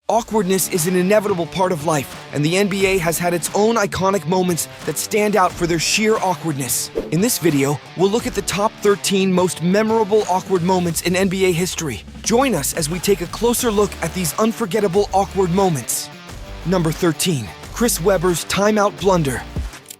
Awkwardness is an inevitable part of life, and the NBA has had its own iconic moments that stand out for their sheer awkwardness. In this video, we'll look at the top 13 most memorable awkward moments in NBA history. Join us as we take a closer look at these unforgettable awkward moments. Number 13. Chris Webber's timeout blunder.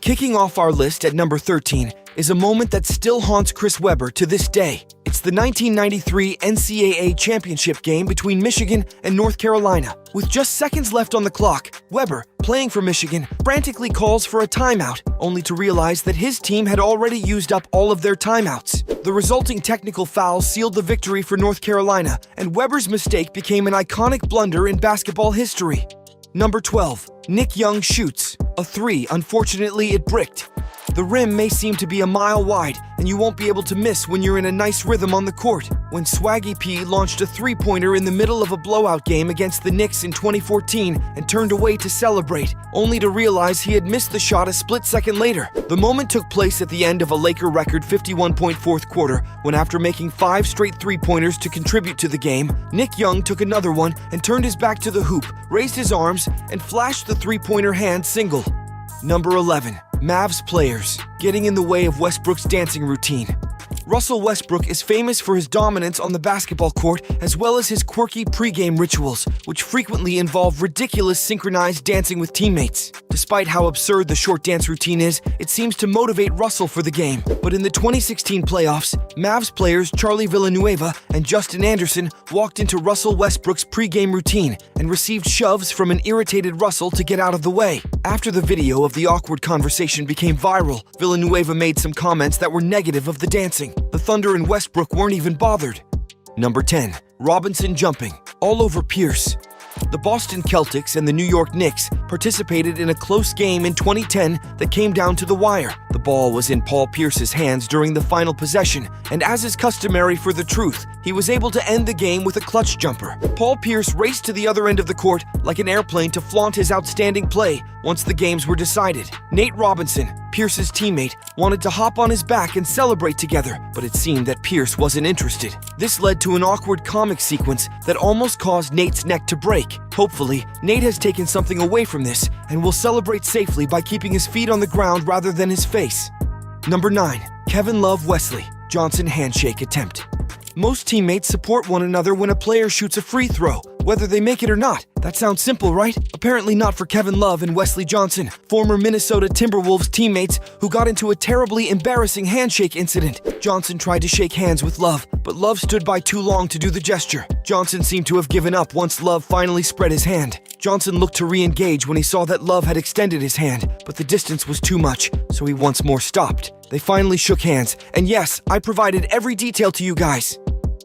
Kicking off our list at number 13 is a moment that still haunts Chris Webber to this day. It's the 1993 NCAA championship game between Michigan and North Carolina. With just seconds left on the clock, Webber, playing for Michigan, frantically calls for a timeout, only to realize that his team had already used up all of their timeouts. The resulting technical foul sealed the victory for North Carolina, and Webber's mistake became an iconic blunder in basketball history. Number 12. Nick Young shoots. A three, unfortunately it bricked. The rim may seem to be a mile wide, and you won't be able to miss when you're in a nice rhythm on the court. When Swaggy P launched a three-pointer in the middle of a blowout game against the Knicks in 2014 and turned away to celebrate, only to realize he had missed the shot a split second later. The moment took place at the end of a Laker record 51-point fourth quarter, when after making 5 straight three-pointers to contribute to the game, Nick Young took another one and turned his back to the hoop, raised his arms, and flashed the three-pointer hand single. Number 11. Mavs players getting in the way of Westbrook's dancing routine. Russell Westbrook is famous for his dominance on the basketball court as well as his quirky pregame rituals, which frequently involve ridiculous synchronized dancing with teammates. Despite how absurd the short dance routine is, it seems to motivate Russell for the game. But in the 2016 playoffs, Mavs players Charlie Villanueva and Justin Anderson walked into Russell Westbrook's pregame routine and received shoves from an irritated Russell to get out of the way. After the video of the awkward conversation became viral, Villanueva made some comments that were negative of the dancing. The Thunder and Westbrook weren't even bothered. Number 10. Robinson jumping. All over Pierce. The Boston Celtics and the New York Knicks participated in a close game in 2010 that came down to the wire. The ball was in Paul Pierce's hands during the final possession, and as is customary for the truth, he was able to end the game with a clutch jumper. Paul Pierce raced to the other end of the court like an airplane to flaunt his outstanding play once the games were decided. Nate Robinson, Pierce's teammate, wanted to hop on his back and celebrate together, but it seemed that Pierce wasn't interested. This led to an awkward comic sequence that almost caused Nate's neck to break. Hopefully, Nate has taken something away from this and will celebrate safely by keeping his feet on the ground rather than his face. Number 9. Kevin Love Wesley Johnson handshake attempt. Most teammates support one another when a player shoots a free throw, whether they make it or not. That sounds simple, right? Apparently not for Kevin Love and Wesley Johnson, former Minnesota Timberwolves teammates who got into a terribly embarrassing handshake incident. Johnson tried to shake hands with Love, but Love stood by too long to do the gesture. Johnson seemed to have given up once Love finally spread his hand. Johnson looked to re-engage when he saw that Love had extended his hand, but the distance was too much, so he once more stopped. They finally shook hands, and yes, I provided every detail to you guys.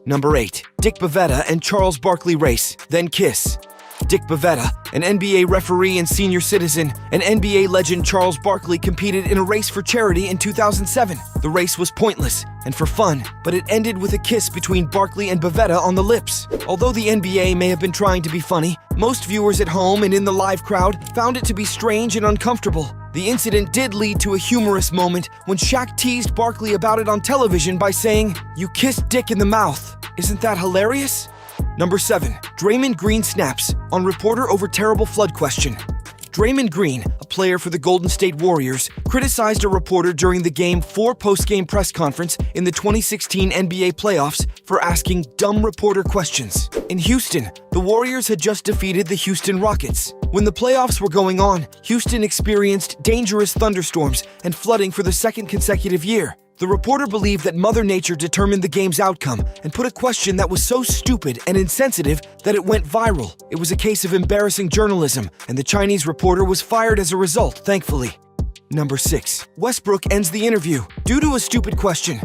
Number 8. Dick Bavetta and Charles Barkley race, then kiss. Dick Bavetta, an NBA referee and senior citizen, and NBA legend Charles Barkley competed in a race for charity in 2007. The race was pointless and for fun, but it ended with a kiss between Barkley and Bavetta on the lips. Although the NBA may have been trying to be funny, most viewers at home and in the live crowd found it to be strange and uncomfortable. The incident did lead to a humorous moment when Shaq teased Barkley about it on television by saying, "You kissed Dick in the mouth. Isn't that hilarious?" Number 7. Draymond Green snaps on reporter over terrible flood question. Draymond Green, a player for the Golden State Warriors, criticized a reporter during the Game 4 post-game press conference in the 2016 NBA playoffs for asking dumb reporter questions. In Houston, the Warriors had just defeated the Houston Rockets. When the playoffs were going on, Houston experienced dangerous thunderstorms and flooding for the second consecutive year. The reporter believed that Mother Nature determined the game's outcome and put a question that was so stupid and insensitive that it went viral. It was a case of embarrassing journalism, and the Chinese reporter was fired as a result, thankfully. Number 6. Westbrook ends the interview due to a stupid question.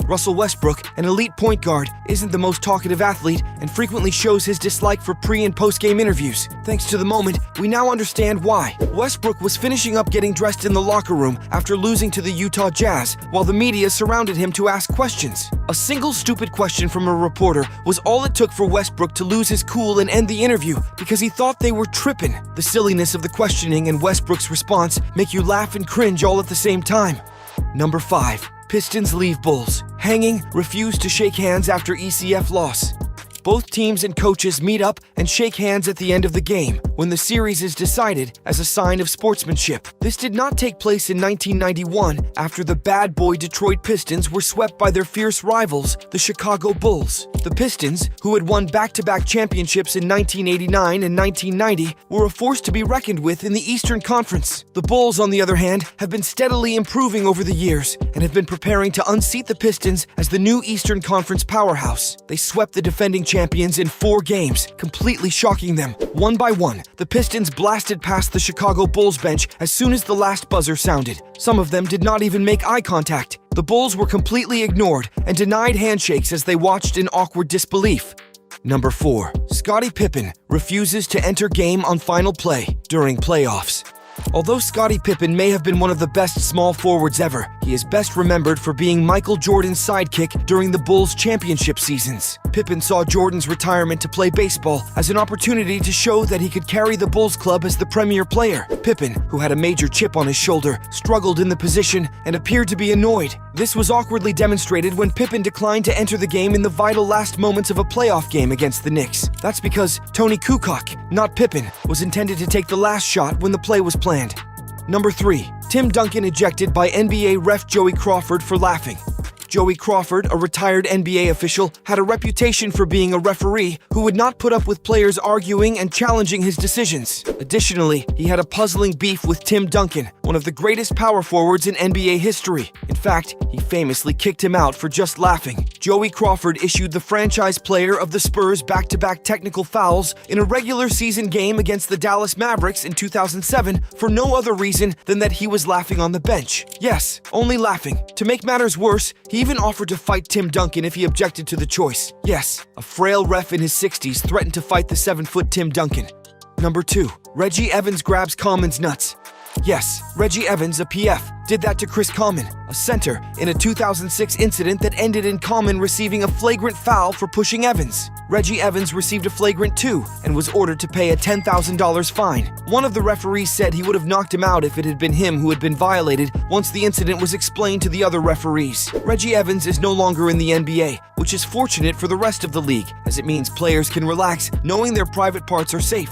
Russell Westbrook, an elite point guard, isn't the most talkative athlete and frequently shows his dislike for pre- and post-game interviews. Thanks to the moment, we now understand why. Westbrook was finishing up getting dressed in the locker room after losing to the Utah Jazz, while the media surrounded him to ask questions. A single stupid question from a reporter was all it took for Westbrook to lose his cool and end the interview because he thought they were tripping. The silliness of the questioning and Westbrook's response make you laugh and cringe all at the same time. Number 5. Pistons leave Bulls. Hanging, refused to shake hands after ECF loss. Both teams and coaches meet up and shake hands at the end of the game, when the series is decided as a sign of sportsmanship. This did not take place in 1991 after the bad boy Detroit Pistons were swept by their fierce rivals, the Chicago Bulls. The Pistons, who had won back-to-back championships in 1989 and 1990, were a force to be reckoned with in the Eastern Conference. The Bulls, on the other hand, have been steadily improving over the years and have been preparing to unseat the Pistons as the new Eastern Conference powerhouse. They swept the defending champions in 4 games, completely shocking them. One by one, the Pistons blasted past the Chicago Bulls bench as soon as the last buzzer sounded. Some of them did not even make eye contact. The Bulls were completely ignored and denied handshakes as they watched in awkward disbelief. Number 4. Scottie Pippen refuses to enter game on final play during playoffs. Although Scottie Pippen may have been one of the best small forwards ever, he is best remembered for being Michael Jordan's sidekick during the Bulls' championship seasons. Pippen saw Jordan's retirement to play baseball as an opportunity to show that he could carry the Bulls club as the premier player. Pippen, who had a major chip on his shoulder, struggled in the position and appeared to be annoyed. This was awkwardly demonstrated when Pippen declined to enter the game in the vital last moments of a playoff game against the Knicks. That's because Tony Kukoc, not Pippen, was intended to take the last shot when the play was planned. Number 3. Tim Duncan ejected by NBA ref Joey Crawford for laughing. Joey Crawford, a retired NBA official, had a reputation for being a referee who would not put up with players arguing and challenging his decisions. Additionally, he had a puzzling beef with Tim Duncan, one of the greatest power forwards in NBA history. In fact, he famously kicked him out for just laughing. Joey Crawford issued the franchise player of the Spurs back-to-back technical fouls in a regular season game against the Dallas Mavericks in 2007 for no other reason than that he was laughing on the bench. Yes, only laughing. To make matters worse, he even offered to fight Tim Duncan if he objected to the choice. Yes, a frail ref in his 60s threatened to fight the 7-foot Tim Duncan. Number 2. Reggie Evans grabs Common's nuts. Yes, Reggie Evans, a PF, did that to Chris Common, a center, in a 2006 incident that ended in Common receiving a flagrant foul for pushing Evans. Reggie Evans received a flagrant 2 and was ordered to pay a $10,000 fine. One of the referees said he would have knocked him out if it had been him who had been violated once the incident was explained to the other referees. Reggie Evans is no longer in the NBA, which is fortunate for the rest of the league, as it means players can relax knowing their private parts are safe.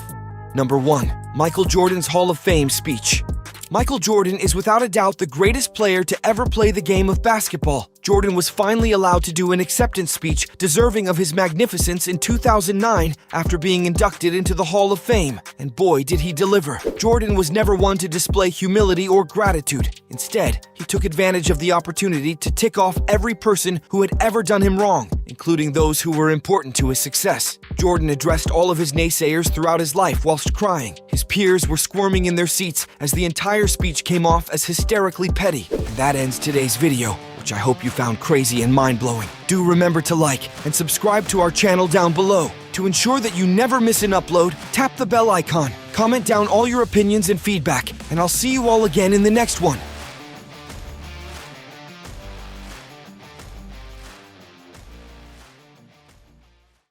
Number 1. Michael Jordan's Hall of Fame speech. Michael Jordan is without a doubt the greatest player to ever play the game of basketball. Jordan was finally allowed to do an acceptance speech deserving of his magnificence in 2009 after being inducted into the Hall of Fame, and boy did he deliver. Jordan was never one to display humility or gratitude. Instead, he took advantage of the opportunity to tick off every person who had ever done him wrong, including those who were important to his success. Jordan addressed all of his naysayers throughout his life whilst crying. His peers were squirming in their seats as the entire speech came off as hysterically petty. And that ends today's video, which I hope you found crazy and mind-blowing. Do remember to like and subscribe to our channel down below. To ensure that you never miss an upload, tap the bell icon. Comment down all your opinions and feedback, and I'll see you all again in the next one.